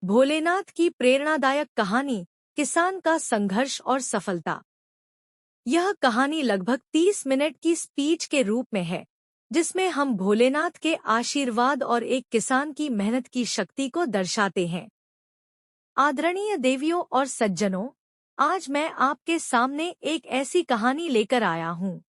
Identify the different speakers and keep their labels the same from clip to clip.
Speaker 1: भोलेनाथ की प्रेरणादायक कहानी, किसान का संघर्ष और सफलता। यह कहानी लगभग 30 मिनट की स्पीच के रूप में है, जिसमें हम भोलेनाथ के आशीर्वाद और एक किसान की मेहनत की शक्ति को दर्शाते हैं। आदरणीय देवियों और सज्जनों, आज मैं आपके सामने एक ऐसी कहानी लेकर आया हूँ,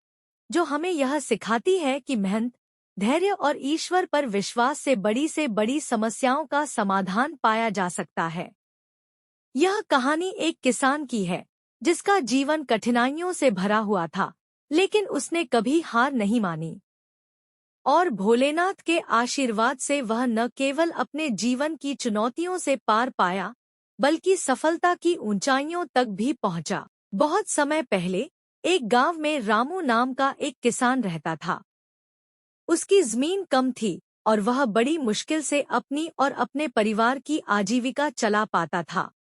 Speaker 1: जो हमें यह सिखाती है कि मेहनत, धैर्य और ईश्वर पर विश्वास से बड़ी समस्याओं का समाधान पाया जा सकता है। यह कहानी एक किसान की है, जिसका जीवन कठिनाइयों से भरा हुआ था, लेकिन उसने कभी हार नहीं मानी। और भोलेनाथ के आशीर्वाद से वह न केवल अपने जीवन की चुनौतियों से पार पाया, बल्कि सफलता की ऊंचाइयों तक भी पहुंचा। बहुत समय पहले एक गांव में रामू नाम का एक किसान रहता था। उसकी जमीन कम थी और वह बड़ी मुश्किल से अपनी और अपने परिवार की आजीविका चला पाता था।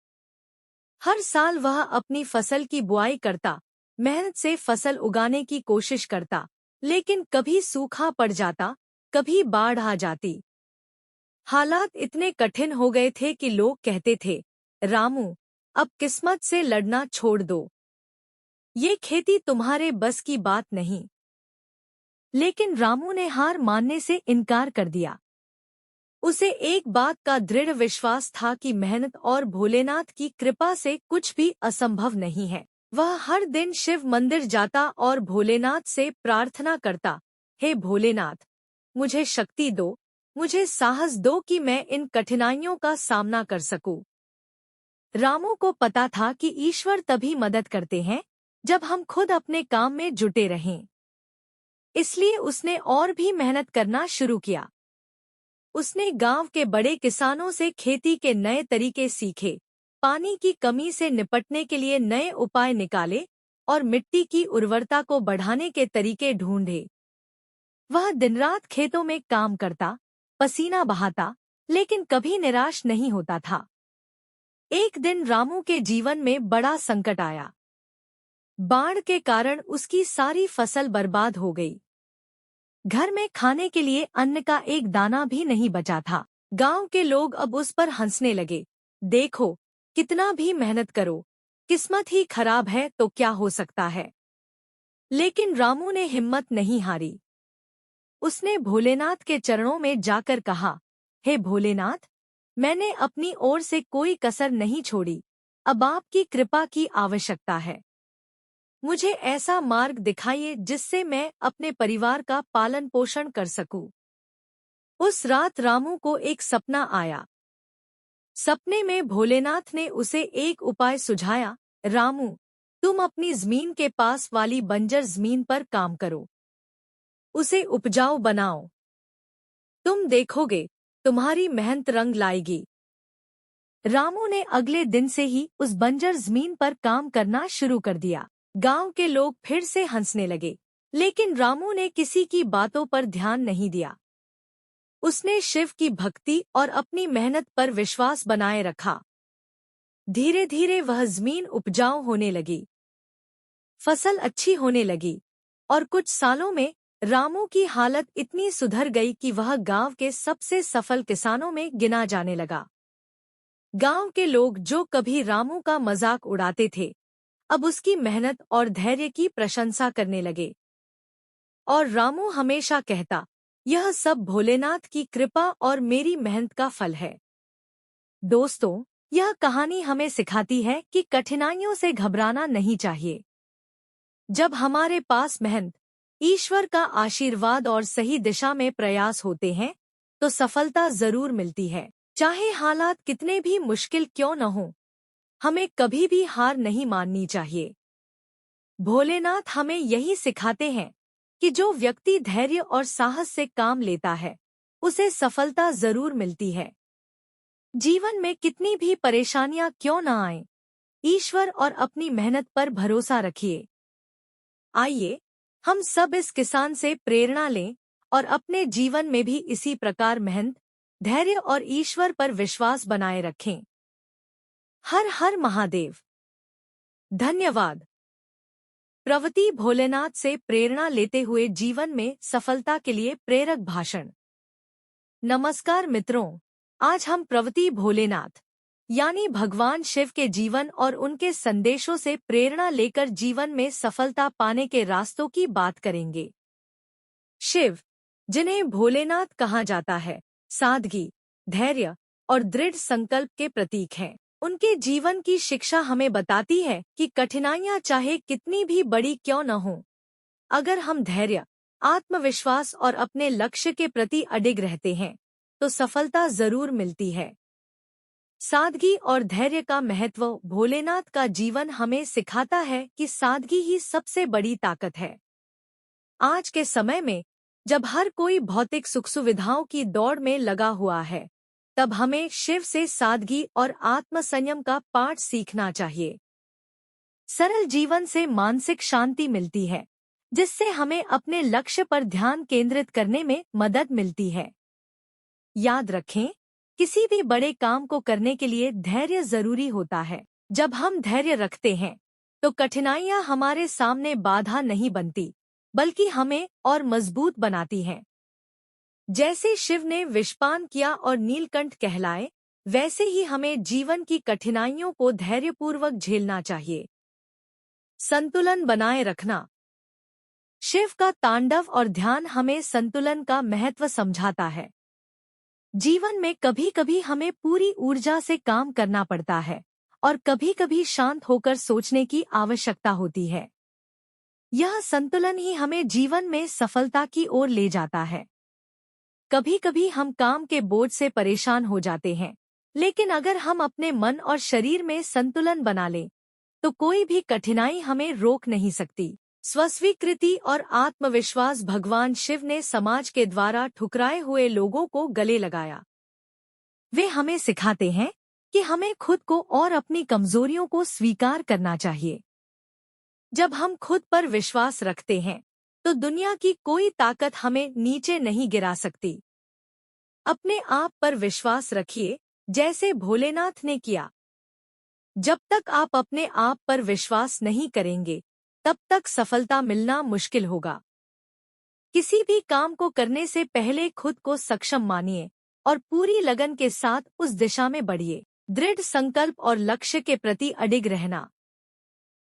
Speaker 1: हर साल वह अपनी फसल की बुआई करता, मेहनत से फसल उगाने की कोशिश करता, लेकिन कभी सूखा पड़ जाता, कभी बाढ़ आ जाती। हालात इतने कठिन हो गए थे कि लोग कहते थे, रामू, अब किस्मत से लड़ना छोड़ दो। ये खेती तुम्हारे बस की बात नहीं। लेकिन रामू ने हार मानने से इनकार कर दिया। उसे एक बात का दृढ़ विश्वास था कि मेहनत और भोलेनाथ की कृपा से कुछ भी असंभव नहीं है। वह हर दिन शिव मंदिर जाता और भोलेनाथ से प्रार्थना करता, हे भोलेनाथ, मुझे शक्ति दो, मुझे साहस दो कि मैं इन कठिनाइयों का सामना कर सकूं। रामू को पता था कि ईश्वर तभी मदद करते हैं, जब हम खुद अपने काम में जुटे रहें। इसलिए उसने और भी मेहनत करना शुरू किया। उसने गांव के बड़े किसानों से खेती के नए तरीके सीखे, पानी की कमी से निपटने के लिए नए उपाय निकाले और मिट्टी की उर्वरता को बढ़ाने के तरीके ढूंढे। वह दिन-रात खेतों में काम करता, पसीना बहाता, लेकिन कभी निराश नहीं होता था। एक दिन रामू के जीवन में बड़ा संकट आया। बाढ़ के कारण उसकी सारी फसल बर्बाद हो गई। घर में खाने के लिए अन्न का एक दाना भी नहीं बचा था। गांव के लोग अब उस पर हंसने लगे। देखो, कितना भी मेहनत करो, किस्मत ही खराब है तो क्या हो सकता है। लेकिन रामू ने हिम्मत नहीं हारी। उसने भोलेनाथ के चरणों में जाकर कहा, हे भोलेनाथ, मैंने अपनी ओर से कोई कसर नहीं छोड़ी, अब आपकी कृपा की आवश्यकता है। मुझे ऐसा मार्ग दिखाइए जिससे मैं अपने परिवार का पालन पोषण कर सकूं। उस रात रामू को एक सपना आया। सपने में भोलेनाथ ने उसे एक उपाय सुझाया, रामू, तुम अपनी जमीन के पास वाली बंजर जमीन पर काम करो। उसे उपजाऊ बनाओ। तुम देखोगे, तुम्हारी मेहनत रंग लाएगी। रामू ने अगले दिन से ही उस बंजर जमीन पर काम करना शुरू कर दिया। गांव के लोग फिर से हंसने लगे, लेकिन रामू ने किसी की बातों पर ध्यान नहीं दिया। उसने शिव की भक्ति और अपनी मेहनत पर विश्वास बनाए रखा। धीरे धीरे वह जमीन उपजाऊ होने लगी, फसल अच्छी होने लगी और कुछ सालों में रामू की हालत इतनी सुधर गई कि वह गांव के सबसे सफल किसानों में गिना जाने लगा। गांव के लोग जो कभी रामू का मजाक उड़ाते थे, अब उसकी मेहनत और धैर्य की प्रशंसा करने लगे। और रामू हमेशा कहता, यह सब भोलेनाथ की कृपा और मेरी मेहनत का फल है। दोस्तों, यह कहानी हमें सिखाती है कि कठिनाइयों से घबराना नहीं चाहिए। जब हमारे पास मेहनत, ईश्वर का आशीर्वाद और सही दिशा में प्रयास होते हैं, तो सफलता जरूर मिलती है। चाहे हालात कितने भी मुश्किल क्यों न हो, हमें कभी भी हार नहीं माननी चाहिए। भोलेनाथ हमें यही सिखाते हैं कि जो व्यक्ति धैर्य और साहस से काम लेता है, उसे सफलता जरूर मिलती है। जीवन में कितनी भी परेशानियां क्यों न आएं, ईश्वर और अपनी मेहनत पर भरोसा रखिए। आइए, हम सब इस किसान से प्रेरणा लें और अपने जीवन में भी इसी प्रकार मेहनत, धैर्य और ईश्वर पर विश्वास बनाए रखें। हर हर महादेव। धन्यवाद। प्रवति भोलेनाथ से प्रेरणा लेते हुए जीवन में सफलता के लिए प्रेरक भाषण। नमस्कार मित्रों, आज हम प्रवति भोलेनाथ यानी भगवान शिव के जीवन और उनके संदेशों से प्रेरणा लेकर जीवन में सफलता पाने के रास्तों की बात करेंगे। शिव, जिन्हें भोलेनाथ कहा जाता है, सादगी, धैर्य और दृढ़ संकल्प के प्रतीक हैं। उनके जीवन की शिक्षा हमें बताती है कि कठिनाइयां चाहे कितनी भी बड़ी क्यों न हों, अगर हम धैर्य, आत्मविश्वास और अपने लक्ष्य के प्रति अडिग रहते हैं तो सफलता जरूर मिलती है। सादगी और धैर्य का महत्व। भोलेनाथ का जीवन हमें सिखाता है कि सादगी ही सबसे बड़ी ताकत है। आज के समय में जब हर कोई भौतिक सुख सुविधाओं की दौड़ में लगा हुआ है, तब हमें शिव से सादगी और आत्मसंयम का पाठ सीखना चाहिए। सरल जीवन से मानसिक शांति मिलती है, जिससे हमें अपने लक्ष्य पर ध्यान केंद्रित करने में मदद मिलती है। याद रखें, किसी भी बड़े काम को करने के लिए धैर्य जरूरी होता है। जब हम धैर्य रखते हैं तो कठिनाइयां हमारे सामने बाधा नहीं बनती, बल्कि हमें और मजबूत बनाती हैं। जैसे शिव ने विषपान किया और नीलकंठ कहलाए, वैसे ही हमें जीवन की कठिनाइयों को धैर्यपूर्वक झेलना चाहिए। संतुलन बनाए रखना। शिव का तांडव और ध्यान हमें संतुलन का महत्व समझाता है। जीवन में कभी कभी हमें पूरी ऊर्जा से काम करना पड़ता है और कभी कभी शांत होकर सोचने की आवश्यकता होती है। यह संतुलन ही हमें जीवन में सफलता की ओर ले जाता है। कभी कभी हम काम के बोझ से परेशान हो जाते हैं, लेकिन अगर हम अपने मन और शरीर में संतुलन बना लें तो कोई भी कठिनाई हमें रोक नहीं सकती। स्वस्वीकृति और आत्मविश्वास। भगवान शिव ने समाज के द्वारा ठुकराए हुए लोगों को गले लगाया। वे हमें सिखाते हैं कि हमें खुद को और अपनी कमजोरियों को स्वीकार करना चाहिए। जब हम खुद पर विश्वास रखते हैं तो दुनिया की कोई ताकत हमें नीचे नहीं गिरा सकती। अपने आप पर विश्वास रखिए, जैसे भोलेनाथ ने किया। जब तक आप अपने आप पर विश्वास नहीं करेंगे, तब तक सफलता मिलना मुश्किल होगा। किसी भी काम को करने से पहले खुद को सक्षम मानिए और पूरी लगन के साथ उस दिशा में बढ़िए। दृढ़ संकल्प और लक्ष्य के प्रति अडिग रहना।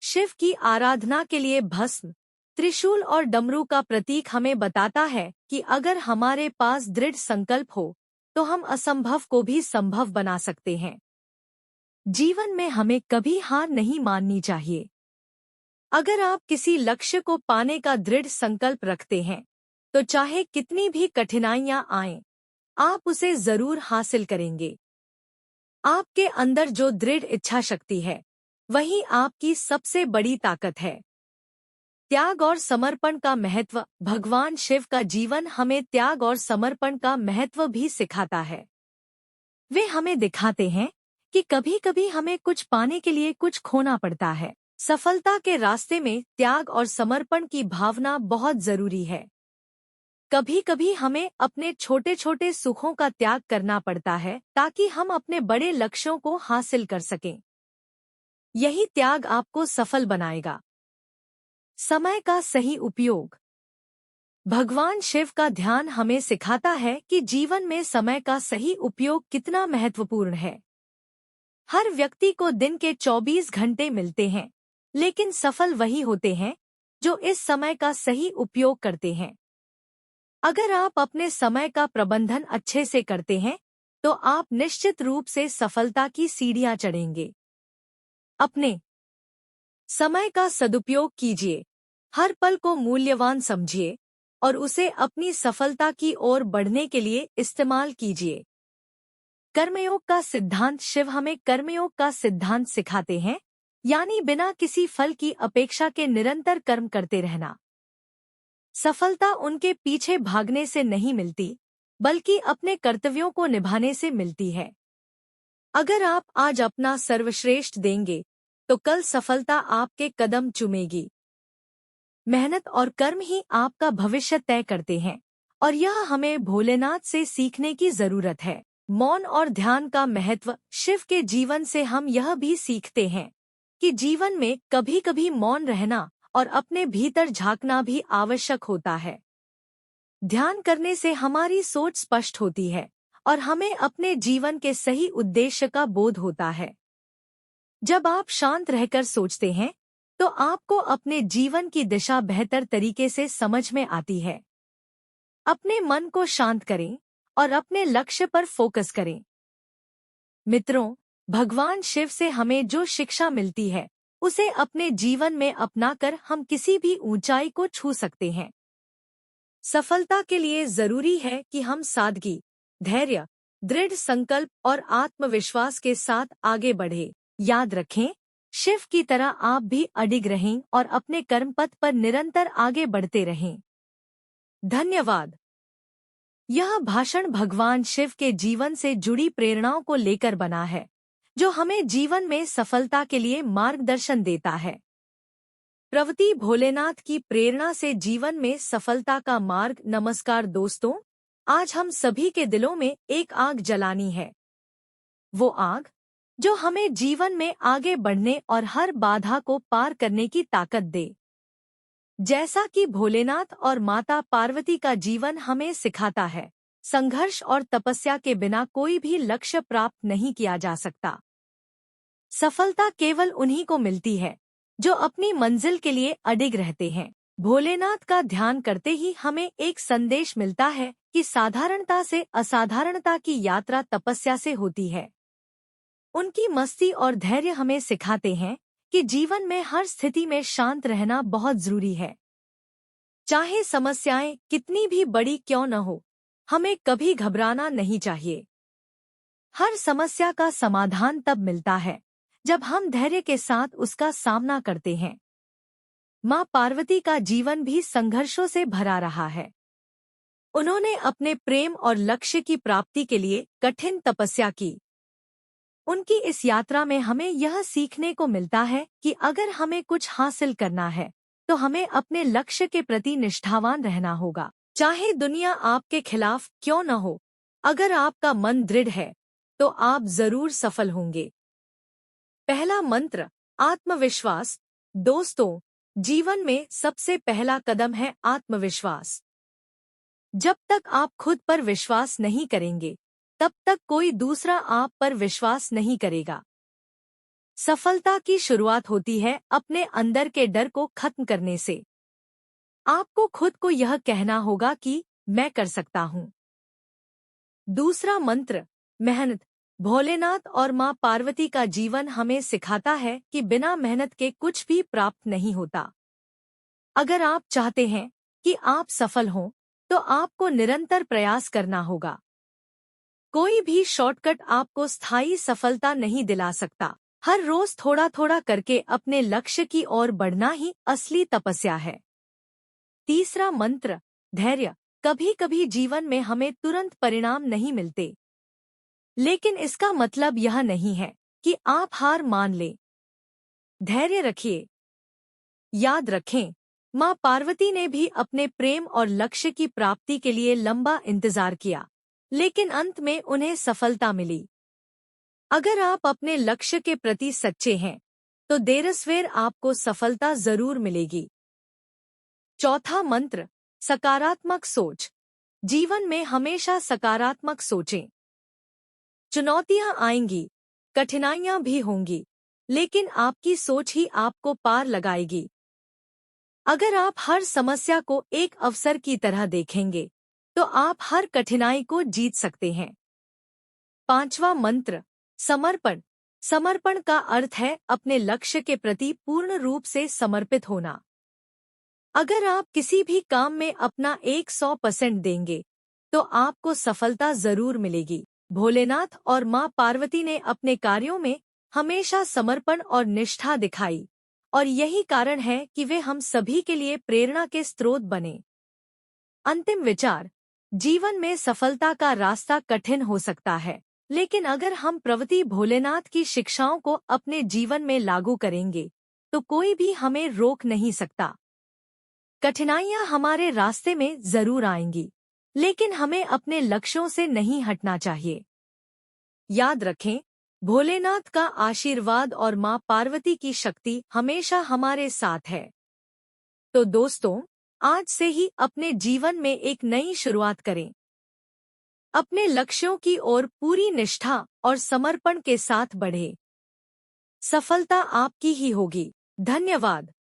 Speaker 1: शिव की आराधना के लिए भस्म, त्रिशूल और डमरू का प्रतीक हमें बताता है कि अगर हमारे पास दृढ़ संकल्प हो तो हम असंभव को भी संभव बना सकते हैं। जीवन में हमें कभी हार नहीं माननी चाहिए। अगर आप किसी लक्ष्य को पाने का दृढ़ संकल्प रखते हैं तो चाहे कितनी भी कठिनाइयां आएं, आप उसे जरूर हासिल करेंगे। आपके अंदर जो दृढ़ इच्छा शक्ति है, वही आपकी सबसे बड़ी ताकत है। त्याग और समर्पण का महत्व। भगवान शिव का जीवन हमें त्याग और समर्पण का महत्व भी सिखाता है। वे हमें दिखाते हैं कि कभी कभी हमें कुछ पाने के लिए कुछ खोना पड़ता है। सफलता के रास्ते में त्याग और समर्पण की भावना बहुत जरूरी है। कभी कभी हमें अपने छोटे छोटे सुखों का त्याग करना पड़ता है ताकि हम अपने बड़े लक्ष्यों को हासिल कर सकें। यही त्याग आपको सफल बनाएगा। समय का सही उपयोग। भगवान शिव का ध्यान हमें सिखाता है कि जीवन में समय का सही उपयोग कितना महत्वपूर्ण है। हर व्यक्ति को दिन के 24 घंटे मिलते हैं, लेकिन सफल वही होते हैं जो इस समय का सही उपयोग करते हैं। अगर आप अपने समय का प्रबंधन अच्छे से करते हैं तो आप निश्चित रूप से सफलता की सीढ़ियां चढ़ेंगे। अपने समय का सदुपयोग कीजिए। हर पल को मूल्यवान समझिए और उसे अपनी सफलता की ओर बढ़ने के लिए इस्तेमाल कीजिए। कर्मयोग का सिद्धांत। शिव हमें कर्मयोग का सिद्धांत सिखाते हैं, यानी बिना किसी फल की अपेक्षा के निरंतर कर्म करते रहना। सफलता उनके पीछे भागने से नहीं मिलती, बल्कि अपने कर्तव्यों को निभाने से मिलती है। अगर आप आज अपना सर्वश्रेष्ठ देंगे तो कल सफलता आपके कदम चूमेगी। मेहनत और कर्म ही आपका भविष्य तय करते हैं और यह हमें भोलेनाथ से सीखने की जरूरत है। मौन और ध्यान का महत्व। शिव के जीवन से हम यह भी सीखते हैं कि जीवन में कभी कभी मौन रहना और अपने भीतर झांकना भी आवश्यक होता है। ध्यान करने से हमारी सोच स्पष्ट होती है और हमें अपने जीवन के सही उद्देश्य का बोध होता है। जब आप शांत रहकर सोचते हैं, तो आपको अपने जीवन की दिशा बेहतर तरीके से समझ में आती है। अपने मन को शांत करें और अपने लक्ष्य पर फोकस करें। मित्रों, भगवान शिव से हमें जो शिक्षा मिलती है, उसे अपने जीवन में अपनाकर हम किसी भी ऊंचाई को छू सकते हैं। सफलता के लिए जरूरी है कि हम सादगी, धैर्य, दृढ़ संकल्प और आत्मविश्वास के साथ आगे बढ़ें। याद रखें, शिव की तरह आप भी अडिग रहें और अपने कर्मपथ पर निरंतर आगे बढ़ते रहें। धन्यवाद। यह भाषण भगवान शिव के जीवन से जुड़ी प्रेरणाओं को लेकर बना है, जो हमें जीवन में सफलता के लिए मार्गदर्शन देता है। प्रवति भोलेनाथ की प्रेरणा से जीवन में सफलता का मार्ग। नमस्कार दोस्तों, आज हम सभी के दिलों में एक आग जलानी है। वो आग जो हमें जीवन में आगे बढ़ने और हर बाधा को पार करने की ताकत दे। जैसा कि भोलेनाथ और माता पार्वती का जीवन हमें सिखाता है, संघर्ष और तपस्या के बिना कोई भी लक्ष्य प्राप्त नहीं किया जा सकता। सफलता केवल उन्हीं को मिलती है जो अपनी मंजिल के लिए अडिग रहते हैं। भोलेनाथ का ध्यान करते ही हमें एक संदेश मिलता है कि साधारणता से असाधारणता की यात्रा तपस्या से होती है। उनकी मस्ती और धैर्य हमें सिखाते हैं कि जीवन में हर स्थिति में शांत रहना बहुत जरूरी है। चाहे समस्याएं कितनी भी बड़ी क्यों न हो, हमें कभी घबराना नहीं चाहिए। हर समस्या का समाधान तब मिलता है जब हम धैर्य के साथ उसका सामना करते हैं। मां पार्वती का जीवन भी संघर्षों से भरा रहा है। उन्होंने अपने प्रेम और लक्ष्य की प्राप्ति के लिए कठिन तपस्या की। उनकी इस यात्रा में हमें यह सीखने को मिलता है कि अगर हमें कुछ हासिल करना है, तो हमें अपने लक्ष्य के प्रति निष्ठावान रहना होगा। चाहे दुनिया आपके खिलाफ क्यों न हो, अगर आपका मन दृढ़ है, तो आप जरूर सफल होंगे। पहला मंत्र, आत्मविश्वास। दोस्तों, जीवन में सबसे पहला कदम है आत्मविश्वास। जब तक आप खुद पर विश्वास नहीं करेंगे, तब तक कोई दूसरा आप पर विश्वास नहीं करेगा। सफलता की शुरुआत होती है अपने अंदर के डर को खत्म करने से। आपको खुद को यह कहना होगा कि मैं कर सकता हूँ। दूसरा मंत्र, मेहनत। भोलेनाथ और मां पार्वती का जीवन हमें सिखाता है कि बिना मेहनत के कुछ भी प्राप्त नहीं होता। अगर आप चाहते हैं कि आप सफल हों, तो आपको निरंतर प्रयास करना होगा। कोई भी शॉर्टकट आपको स्थायी सफलता नहीं दिला सकता। हर रोज थोड़ा थोड़ा करके अपने लक्ष्य की ओर बढ़ना ही असली तपस्या है। तीसरा मंत्र, धैर्य। कभी कभी जीवन में हमें तुरंत परिणाम नहीं मिलते, लेकिन इसका मतलब यह नहीं है कि आप हार मान लें। धैर्य रखिए। याद रखें, मां पार्वती ने भी अपने प्रेम और लक्ष्य की प्राप्ति के लिए लंबा इंतजार किया, लेकिन अंत में उन्हें सफलता मिली। अगर आप अपने लक्ष्य के प्रति सच्चे हैं, तो देर-सवेर आपको सफलता जरूर मिलेगी। चौथा मंत्र, सकारात्मक सोच। जीवन में हमेशा सकारात्मक सोचें। चुनौतियां आएंगी, कठिनाइयां भी होंगी, लेकिन आपकी सोच ही आपको पार लगाएगी। अगर आप हर समस्या को एक अवसर की तरह देखेंगे, तो आप हर कठिनाई को जीत सकते हैं। पांचवा मंत्र, समर्पण। समर्पण का अर्थ है अपने लक्ष्य के प्रति पूर्ण रूप से समर्पित होना। अगर आप किसी भी काम में अपना 100% देंगे, तो आपको सफलता जरूर मिलेगी। भोलेनाथ और मां पार्वती ने अपने कार्यों में हमेशा समर्पण और निष्ठा दिखाई, और यही कारण है कि वे हम सभी के लिए प्रेरणा के स्रोत बने। अंतिम विचार, जीवन में सफलता का रास्ता कठिन हो सकता है, लेकिन अगर हम प्रवति भोलेनाथ की शिक्षाओं को अपने जीवन में लागू करेंगे, तो कोई भी हमें रोक नहीं सकता। कठिनाइयां हमारे रास्ते में जरूर आएंगी, लेकिन हमें अपने लक्ष्यों से नहीं हटना चाहिए। याद रखें, भोलेनाथ का आशीर्वाद और मां पार्वती की शक्ति हमेशा हमारे साथ है। तो दोस्तों, आज से ही अपने जीवन में एक नई शुरुआत करें। अपने लक्ष्यों की ओर पूरी निष्ठा और समर्पण के साथ बढ़े। सफलता आपकी ही होगी। धन्यवाद।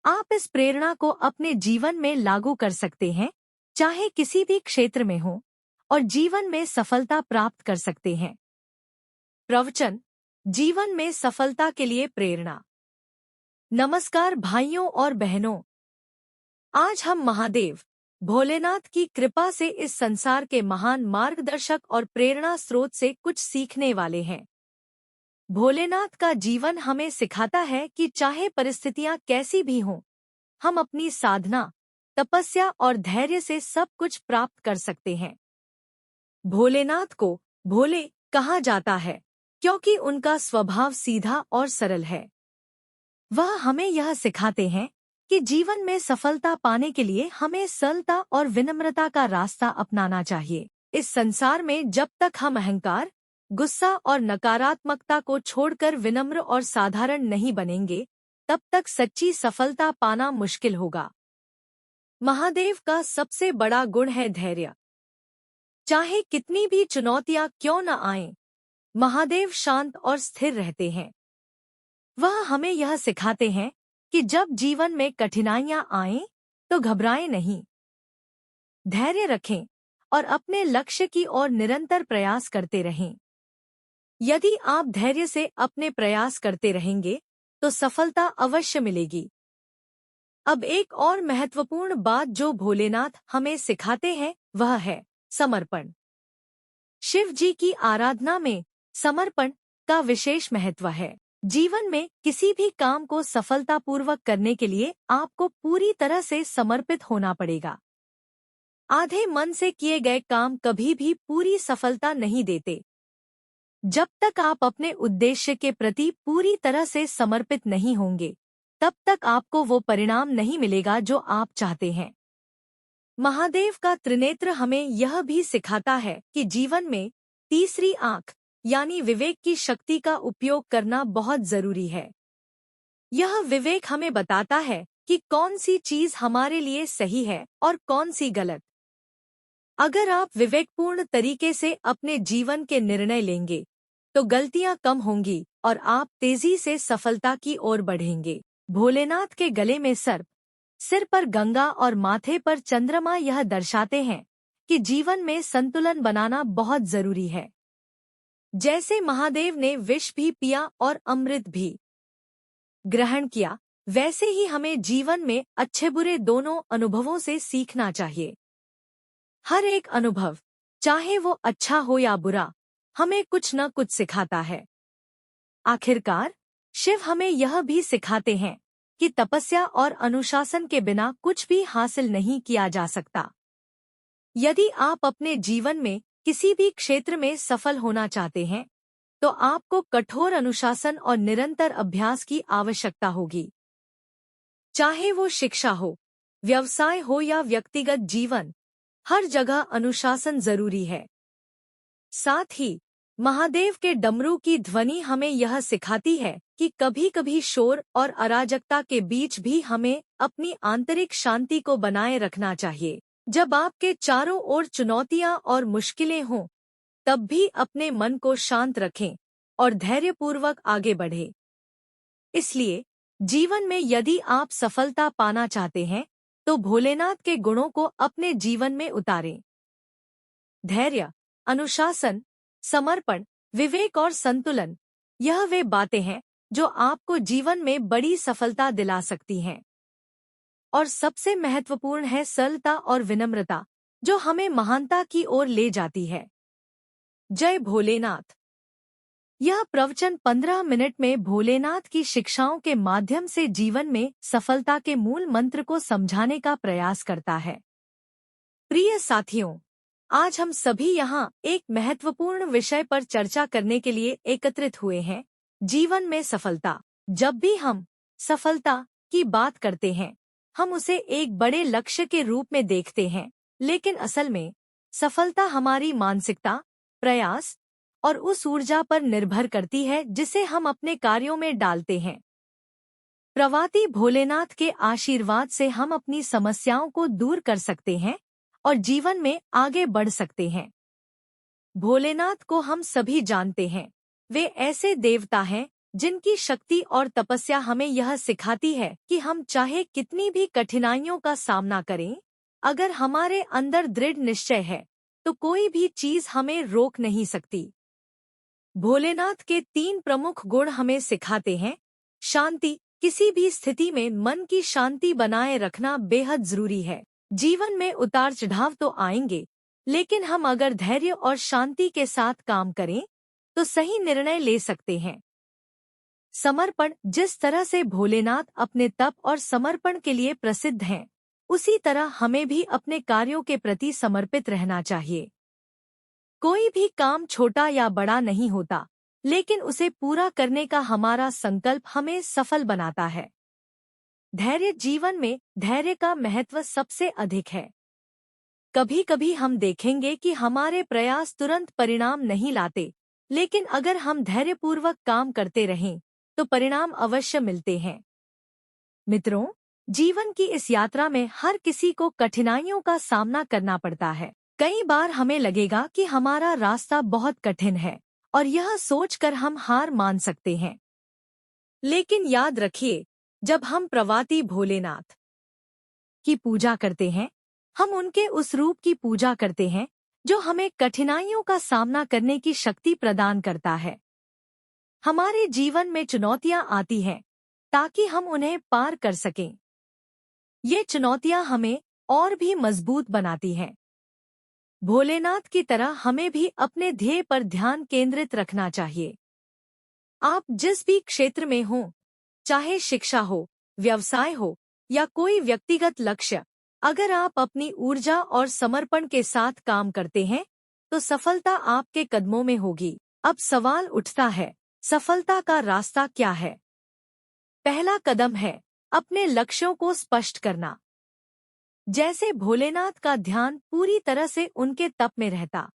Speaker 1: आप इस प्रेरणा को अपने जीवन में लागू कर सकते हैं, चाहे किसी भी क्षेत्र में हो, और जीवन में सफलता प्राप्त कर सकते हैं। प्रवचन: जीवन में सफलता के लिए प्रेरणा। नमस्कार भाइयों और बहनों, आज हम महादेव भोलेनाथ की कृपा से इस संसार के महान मार्गदर्शक और प्रेरणा स्रोत से कुछ सीखने वाले हैं। भोलेनाथ का जीवन हमें सिखाता है कि चाहे परिस्थितियां कैसी भी हों, हम अपनी साधना, तपस्या और धैर्य से सब कुछ प्राप्त कर सकते हैं। भोलेनाथ को भोले कहा जाता है क्योंकि उनका स्वभाव सीधा और सरल है। वह हमें यह सिखाते हैं कि जीवन में सफलता पाने के लिए हमें सरलता और विनम्रता का रास्ता अपनाना चाहिए। इस संसार में जब तक हम अहंकार, गुस्सा और नकारात्मकता को छोड़कर विनम्र और साधारण नहीं बनेंगे, तब तक सच्ची सफलता पाना मुश्किल होगा। महादेव का सबसे बड़ा गुण है धैर्य। चाहे कितनी भी चुनौतियां क्यों न आएं, महादेव शांत और स्थिर रहते हैं। वह हमें यह सिखाते हैं कि जब जीवन में कठिनाइयां आएं, तो घबराएं नहीं, धैर्य रखें और अपने लक्ष्य की ओर निरंतर प्रयास करते रहें। यदि आप धैर्य से अपने प्रयास करते रहेंगे, तो सफलता अवश्य मिलेगी। अब एक और महत्वपूर्ण बात जो भोलेनाथ हमें सिखाते हैं, वह है समर्पण। शिव जी की आराधना में समर्पण का विशेष महत्व है। जीवन में किसी भी काम को सफलतापूर्वक करने के लिए आपको पूरी तरह से समर्पित होना पड़ेगा। आधे मन से किए गए काम कभी भी पूरी सफलता नहीं देते। जब तक आप अपने उद्देश्य के प्रति पूरी तरह से समर्पित नहीं होंगे, तब तक आपको वो परिणाम नहीं मिलेगा जो आप चाहते हैं। महादेव का त्रिनेत्र हमें यह भी सिखाता है कि जीवन में तीसरी आंख यानी विवेक की शक्ति का उपयोग करना बहुत जरूरी है। यह विवेक हमें बताता है कि कौन सी चीज हमारे लिए सही है और कौन सी गलत। अगर आप विवेकपूर्ण तरीके से अपने जीवन के निर्णय लेंगे, तो गलतियां कम होंगी और आप तेजी से सफलता की ओर बढ़ेंगे। भोलेनाथ के गले में सर्प, सिर पर गंगा और माथे पर चंद्रमा यह दर्शाते हैं कि जीवन में संतुलन बनाना बहुत जरूरी है। जैसे महादेव ने विष भी पिया और अमृत भी ग्रहण किया, वैसे ही हमें जीवन में अच्छे बुरे दोनों अनुभवों से सीखना चाहिए। हर एक अनुभव, चाहे वो अच्छा हो या बुरा, हमें कुछ न कुछ सिखाता है। आखिरकार शिव हमें यह भी सिखाते हैं कि तपस्या और अनुशासन के बिना कुछ भी हासिल नहीं किया जा सकता। यदि आप अपने जीवन में किसी भी क्षेत्र में सफल होना चाहते हैं, तो आपको कठोर अनुशासन और निरंतर अभ्यास की आवश्यकता होगी। चाहे वो शिक्षा हो, व्यवसाय हो या व्यक्तिगत जीवन, हर जगह अनुशासन जरूरी है। साथ ही महादेव के डमरू की ध्वनि हमें यह सिखाती है कि कभी-कभी शोर और अराजकता के बीच भी हमें अपनी आंतरिक शांति को बनाए रखना चाहिए। जब आपके चारों ओर चुनौतियां और मुश्किलें हों, तब भी अपने मन को शांत रखें और धैर्यपूर्वक आगे बढ़ें। इसलिए जीवन में यदि आप सफलता पाना चाहते हैं, तो भोलेनाथ के गुणों को अपने जीवन में उतारें। धैर्य, अनुशासन, समर्पण, विवेक और संतुलन, यह वे बातें हैं जो आपको जीवन में बड़ी सफलता दिला सकती हैं। और सबसे महत्वपूर्ण है सरलता और विनम्रता, जो हमें महानता की ओर ले जाती है। जय भोलेनाथ। यह प्रवचन 15 मिनट में भोलेनाथ की शिक्षाओं के माध्यम से जीवन में सफलता के मूल मंत्र को समझाने का प्रयास करता है। प्रिय साथियों, आज हम सभी यहाँ एक महत्वपूर्ण विषय पर चर्चा करने के लिए एकत्रित हुए हैं, जीवन में सफलता। जब भी हम सफलता की बात करते हैं, हम उसे एक बड़े लक्ष्य के रूप में देखते हैं, लेकिन असल में सफलता हमारी मानसिकता, प्रयास और उस ऊर्जा पर निर्भर करती है जिसे हम अपने कार्यों में डालते हैं। प्रवादी भोलेनाथ के आशीर्वाद से हम अपनी समस्याओं को दूर कर सकते हैं और जीवन में आगे बढ़ सकते हैं। भोलेनाथ को हम सभी जानते हैं। वे ऐसे देवता हैं जिनकी शक्ति और तपस्या हमें यह सिखाती है कि हम चाहे कितनी भी कठिनाइयों का सामना करें, अगर हमारे अंदर दृढ़ निश्चय है तो कोई भी चीज हमें रोक नहीं सकती। भोलेनाथ के 3 प्रमुख गुण हमें सिखाते हैं। शांति, किसी भी स्थिति में मन की शांति बनाए रखना बेहद जरूरी है। जीवन में उतार चढ़ाव तो आएंगे, लेकिन हम अगर धैर्य और शांति के साथ काम करें तो सही निर्णय ले सकते हैं। समर्पण, जिस तरह से भोलेनाथ अपने तप और समर्पण के लिए प्रसिद्ध हैं, उसी तरह हमें भी अपने कार्यों के प्रति समर्पित रहना चाहिए। कोई भी काम छोटा या बड़ा नहीं होता, लेकिन उसे पूरा करने का हमारा संकल्प हमें सफल बनाता है। धैर्य, जीवन में धैर्य का महत्व सबसे अधिक है। कभी कभी हम देखेंगे कि हमारे प्रयास तुरंत परिणाम नहीं लाते, लेकिन अगर हम धैर्यपूर्वक काम करते रहें तो परिणाम अवश्य मिलते हैं। मित्रों, जीवन की इस यात्रा में हर किसी को कठिनाइयों का सामना करना पड़ता है। कई बार हमें लगेगा कि हमारा रास्ता बहुत कठिन है और यह सोचकर हम हार मान सकते हैं। लेकिन याद रखिए, जब हम प्रवाती भोलेनाथ की पूजा करते हैं, हम उनके उस रूप की पूजा करते हैं जो हमें कठिनाइयों का सामना करने की शक्ति प्रदान करता है। हमारे जीवन में चुनौतियां आती हैं ताकि हम उन्हें पार कर सकें। ये चुनौतियां हमें और भी मजबूत बनाती हैं। भोलेनाथ की तरह हमें भी अपने ध्येय पर ध्यान केंद्रित रखना चाहिए। आप जिस भी क्षेत्र में हों, चाहे शिक्षा हो, व्यवसाय हो या कोई व्यक्तिगत लक्ष्य, अगर आप अपनी ऊर्जा और समर्पण के साथ काम करते हैं तो सफलता आपके कदमों में होगी। अब सवाल उठता है, सफलता का रास्ता क्या है? पहला कदम है अपने लक्ष्यों को स्पष्ट करना। जैसे भोलेनाथ का ध्यान पूरी तरह से उनके तप में रहता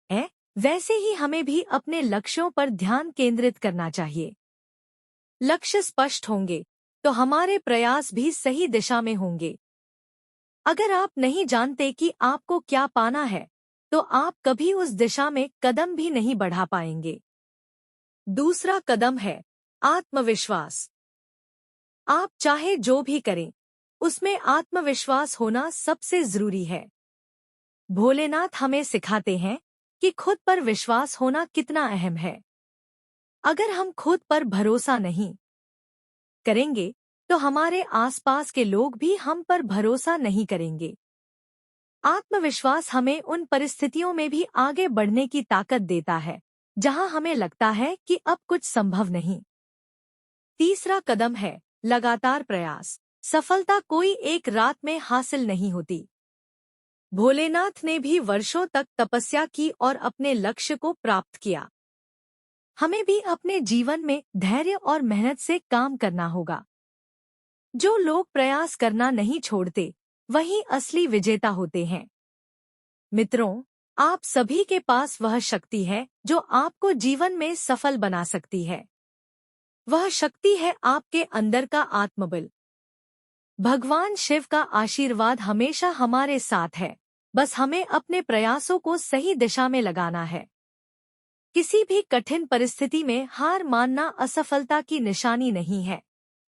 Speaker 1: है, वैसे ही हमें भी अपने लक्ष्यों पर ध्यान केंद्रित करना चाहिए। लक्ष्य स्पष्ट होंगे तो हमारे प्रयास भी सही दिशा में होंगे। अगर आप नहीं जानते कि आपको क्या पाना है, तो आप कभी उस दिशा में कदम भी नहीं बढ़ा पाएंगे। दूसरा कदम है आत्मविश्वास। आप चाहे जो भी करें, उसमें आत्मविश्वास होना सबसे जरूरी है। भोलेनाथ हमें सिखाते हैं कि खुद पर विश्वास होना कितना अहम है। अगर हम खुद पर भरोसा नहीं करेंगे तो हमारे आसपास के लोग भी हम पर भरोसा नहीं करेंगे। आत्मविश्वास हमें उन परिस्थितियों में भी आगे बढ़ने की ताकत देता है जहां हमें लगता है कि अब कुछ संभव नहीं। तीसरा कदम है लगातार प्रयास। सफलता कोई एक रात में हासिल नहीं होती। भोलेनाथ ने भी वर्षों तक तपस्या की और अपने लक्ष्य को प्राप्त किया। हमें भी अपने जीवन में धैर्य और मेहनत से काम करना होगा। जो लोग प्रयास करना नहीं छोड़ते, वही असली विजेता होते हैं। मित्रों, आप सभी के पास वह शक्ति है जो आपको जीवन में सफल बना सकती है। वह शक्ति है आपके अंदर का आत्मबल। भगवान शिव का आशीर्वाद हमेशा हमारे साथ है, बस हमें अपने प्रयासों को सही दिशा में लगाना है। किसी भी कठिन परिस्थिति में हार मानना असफलता की निशानी नहीं है,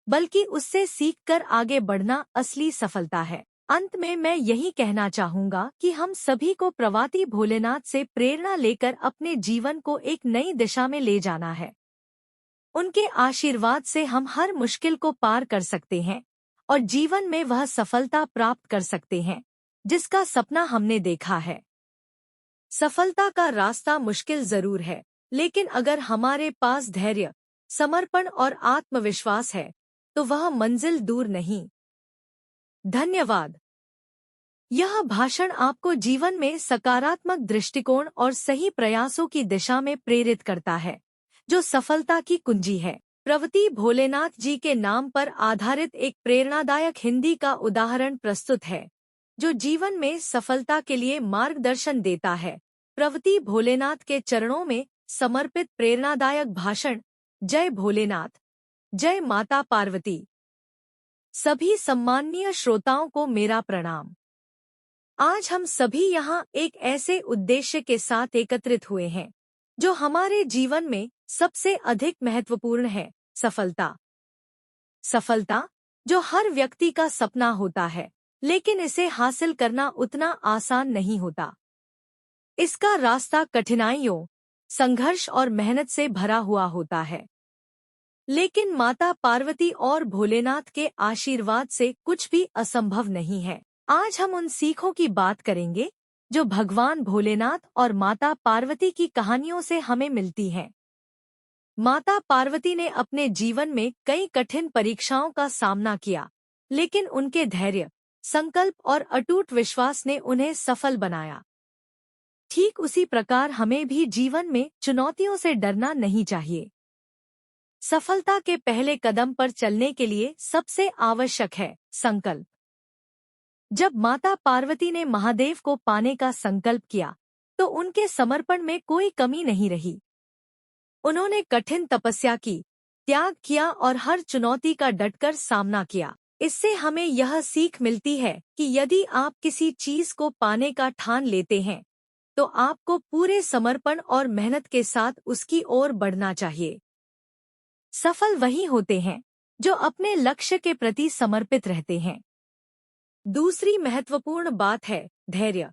Speaker 1: बल्कि उससे सीखकर आगे बढ़ना असली सफलता है। अंत में मैं यही कहना चाहूँगा कि हम सभी को प्रवाती भोलेनाथ से प्रेरणा लेकर अपने जीवन को एक नई दिशा में ले जाना है। उनके आशीर्वाद से हम हर मुश्किल को पार कर सकते हैं और जीवन में वह सफलता प्राप्त कर सकते हैं जिसका सपना हमने देखा है। सफलता का रास्ता मुश्किल जरूर है, लेकिन अगर हमारे पास धैर्य, समर्पण और आत्मविश्वास है तो वह मंजिल दूर नहीं। धन्यवाद। यह भाषण आपको जीवन में सकारात्मक दृष्टिकोण और सही प्रयासों की दिशा में प्रेरित करता है, जो सफलता की कुंजी है। प्रवती भोलेनाथ जी के नाम पर आधारित एक प्रेरणादायक हिंदी का उदाहरण प्रस्तुत है, जो जीवन में सफलता के लिए मार्गदर्शन देता है। प्रवती भोलेनाथ के चरणों में समर्पित प्रेरणादायक भाषण। जय भोलेनाथ, जय माता पार्वती। सभी सम्माननीय श्रोताओं को मेरा प्रणाम। आज हम सभी यहाँ एक ऐसे उद्देश्य के साथ एकत्रित हुए हैं जो हमारे जीवन में सबसे अधिक महत्वपूर्ण है, सफलता। सफलता जो हर व्यक्ति का सपना होता है, लेकिन इसे हासिल करना उतना आसान नहीं होता। इसका रास्ता कठिनाइयों, संघर्ष और मेहनत से भरा हुआ होता है। लेकिन माता पार्वती और भोलेनाथ के आशीर्वाद से कुछ भी असंभव नहीं है। आज हम उन सीखों की बात करेंगे जो भगवान भोलेनाथ और माता पार्वती की कहानियों से हमें मिलती हैं। माता पार्वती ने अपने जीवन में कई कठिन परीक्षाओं का सामना किया, लेकिन उनके धैर्य, संकल्प और अटूट विश्वास ने उन्हें सफल बनाया। ठीक उसी प्रकार हमें भी जीवन में चुनौतियों से डरना नहीं चाहिए। सफलता के पहले कदम पर चलने के लिए सबसे आवश्यक है संकल्प। जब माता पार्वती ने महादेव को पाने का संकल्प किया, तो उनके समर्पण में कोई कमी नहीं रही। उन्होंने कठिन तपस्या की, त्याग किया और हर चुनौती का डटकर सामना किया। इससे हमें यह सीख मिलती है कि यदि आप किसी चीज को पाने का ठान लेते हैं, तो आपको पूरे समर्पण और मेहनत के साथ उसकी ओर बढ़ना चाहिए। सफल वही होते हैं जो अपने लक्ष्य के प्रति समर्पित रहते हैं। दूसरी महत्वपूर्ण बात है धैर्य।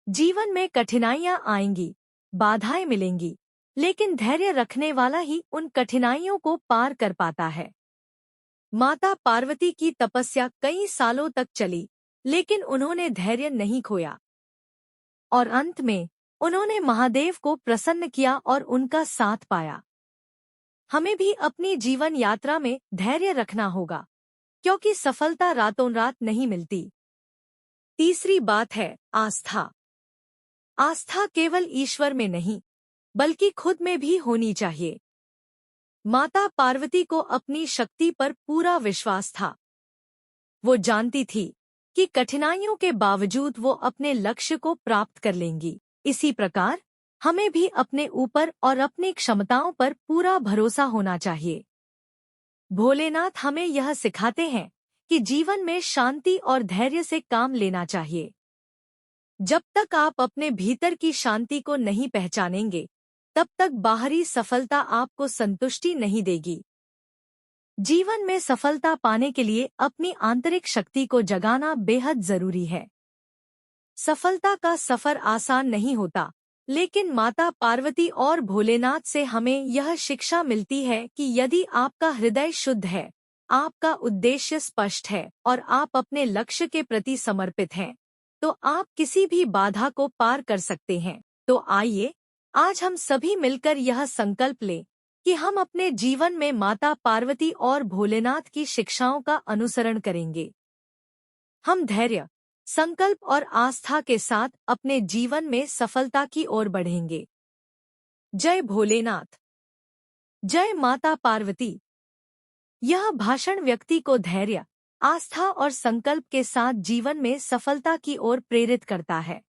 Speaker 1: जीवन में कठिनाइयां आएंगी, बाधाएं मिलेंगी, लेकिन धैर्य रखने वाला ही उन कठिनाइयों को पार कर पाता है। माता पार्वती की तपस्या कई सालों तक चली, लेकिन उन्होंने धैर्य नहीं खोया और अंत में उन्होंने महादेव को प्रसन्न किया और उनका साथ पाया। हमें भी अपनी जीवन यात्रा में धैर्य रखना होगा, क्योंकि सफलता रातों रात नहीं मिलती। तीसरी बात है आस्था। आस्था केवल ईश्वर में नहीं, बल्कि खुद में भी होनी चाहिए। माता पार्वती को अपनी शक्ति पर पूरा विश्वास था। वो जानती थी कि कठिनाइयों के बावजूद वो अपने लक्ष्य को प्राप्त कर लेंगी। इसी प्रकार हमें भी अपने ऊपर और अपनी क्षमताओं पर पूरा भरोसा होना चाहिए। भोलेनाथ हमें यह सिखाते हैं कि जीवन में शांति और धैर्य से काम लेना चाहिए। जब तक आप अपने भीतर की शांति को नहीं पहचानेंगे, तब तक बाहरी सफलता आपको संतुष्टि नहीं देगी। जीवन में सफलता पाने के लिए अपनी आंतरिक शक्ति को जगाना बेहद जरूरी है। सफलता का सफर आसान नहीं होता, लेकिन माता पार्वती और भोलेनाथ से हमें यह शिक्षा मिलती है कि यदि आपका हृदय शुद्ध है, आपका उद्देश्य स्पष्ट है और आप अपने लक्ष्य के प्रति समर्पित हैं, तो आप किसी भी बाधा को पार कर सकते हैं। तो आइए आज हम सभी मिलकर यह संकल्प लें कि हम अपने जीवन में माता पार्वती और भोलेनाथ की शिक्षाओं का अनुसरण करेंगे। हम धैर्य, संकल्प और आस्था के साथ अपने जीवन में सफलता की ओर बढ़ेंगे। जय भोलेनाथ, जय माता पार्वती। यह भाषण व्यक्ति को धैर्य, आस्था और संकल्प के साथ जीवन में सफलता की ओर प्रेरित करता है।